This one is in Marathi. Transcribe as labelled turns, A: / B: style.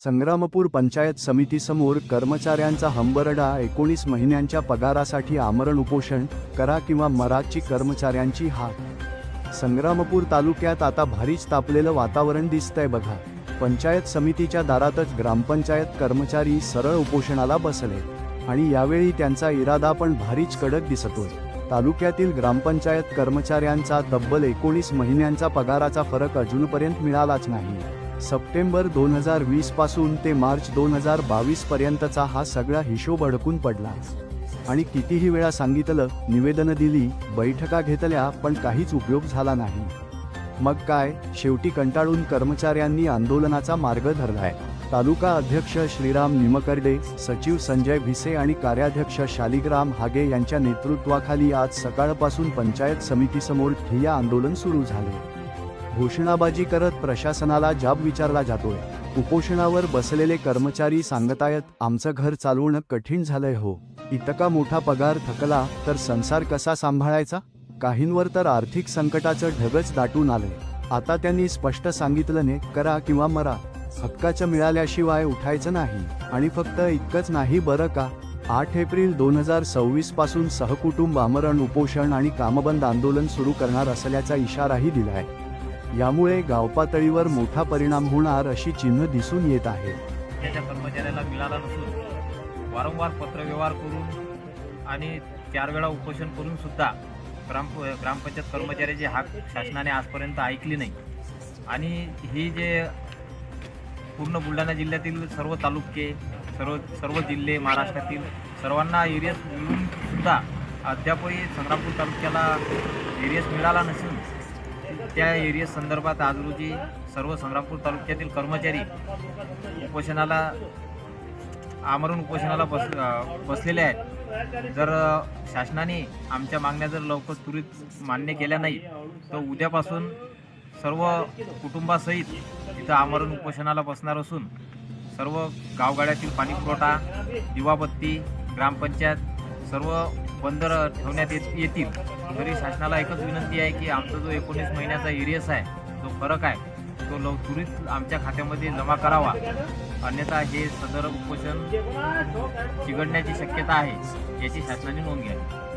A: संग्रामपूर पंचायत समितीसमोर कर्मचाऱ्यांचा हंबरडा 19 महिन्यांच्या पगारासाठी आमरण उपोषण करा किंवा मराची कर्मचाऱ्यांची हाक। संग्रामपूर तालुक्यात आता भारीच तापलेलं वातावरण दिसतंय बघा। पंचायत समितीच्या दारातच ग्रामपंचायत कर्मचारी सरळ उपोषणाला बसले आणि यावेळी त्यांचा इरादा पण भारीच कडक दिसतोय। तालुक्यातील ग्रामपंचायत कर्मचाऱ्यांचा तब्बल 19 महिन्यांचा पगाराचा फरक अजूनपर्यंत मिळालाच नाही। सप्टेंबर 2020 पासून ते मार्च 2022 पर्यंतचा हा सगळा हिशोब अडकून पडला आणि कितीही वेळा सांगितलं, निवेदनं दिली, बैठका घेतल्या, पण काहीच उपयोग झाला नाही। मग काय, शेवटी कंटाळून कर्मचाऱ्यांनी आंदोलनाचा मार्ग धरलाय। तालुका अध्यक्ष श्रीराम निमकर्डे, सचिव संजय भिसे आणि कार्याध्यक्ष शालिग्राम हागे यांच्या नेतृत्वाखाली आज सकाळपासून पंचायत समितीसमोर ठिय्या आंदोलन सुरू झाले। घोषणाबाजी करत प्रशासनाला जाब विचारला जातोय। उपोषणावर बसलेले कर्मचारी सांगतायत, आमचं घर चालवणं कठीण झालंय हो। इतका मोठा पगार थकला तर संसार कसा सांभाळायचा? काहींवर तर आर्थिक संकटाचं ढगच दाटून आलंय। आता त्यांनी स्पष्ट सांगितलं, ने करा किंवा मरा, हक्काचं मिळाल्याशिवाय उठायचं नाही। आणि फक्त इतकंच नाही बरं का, 8 एप्रिल 2026 पासून सहकुटुंब आमरण उपोषण आणि कामबंद आंदोलन सुरू करणार असल्याचा इशाराही दिलाय। यामुळे गावपातळीवर मोठा परिणाम होणार अशी चिन्ह दिसून येत आहे।
B: त्याच्या कर्मचाऱ्याला मिळाला नसून वारंवार पत्रव्यवहार करून आणि 4 वेळा उपोषण करून सुद्धा ग्रामपंचायत कर्मचाऱ्याची हाक शासनाने आजपर्यंत ऐकली नाही। आणि ही जे पूर्ण बुलढाणा जिल्ह्यातील सर्व तालुके, सर्व जिल्हे, महाराष्ट्रातील सर्वांना एरियस मिळून सुद्धा अद्यापही संग्रामपूर तालुक्याला एरियस मिळाला नसून त्या एरियस संदर्भात आज रोजी सर्व संग्रामपूर तालुक्यातील कर्मचारी आमरण उपोषणाला बसलेले आहेत। जर शासनाने आमच्या मागण्या जर लवकर त्वरित मान्य केल्या नाही तर उद्यापासून सर्व कुटुंबासहित तिथं आमरण उपोषणाला बसणार असून सर्व गावगाड्यातील पाणीपुरवठा, दिवाबत्ती, ग्रामपंचायत सर्व बंद ठेवण्यात येतील। तरी शासनाला एकच विनंती आहे की आमचा जो 19 महिन्याचा एरियस आहे, जो फरक आहे, तो त्वरित आमच्या खात्यामध्ये जमा करावा, अन्यथा हे सदर उपोषण चिघळण्याची शक्यता आहे, याची शासनाने नोंद घ्यावी।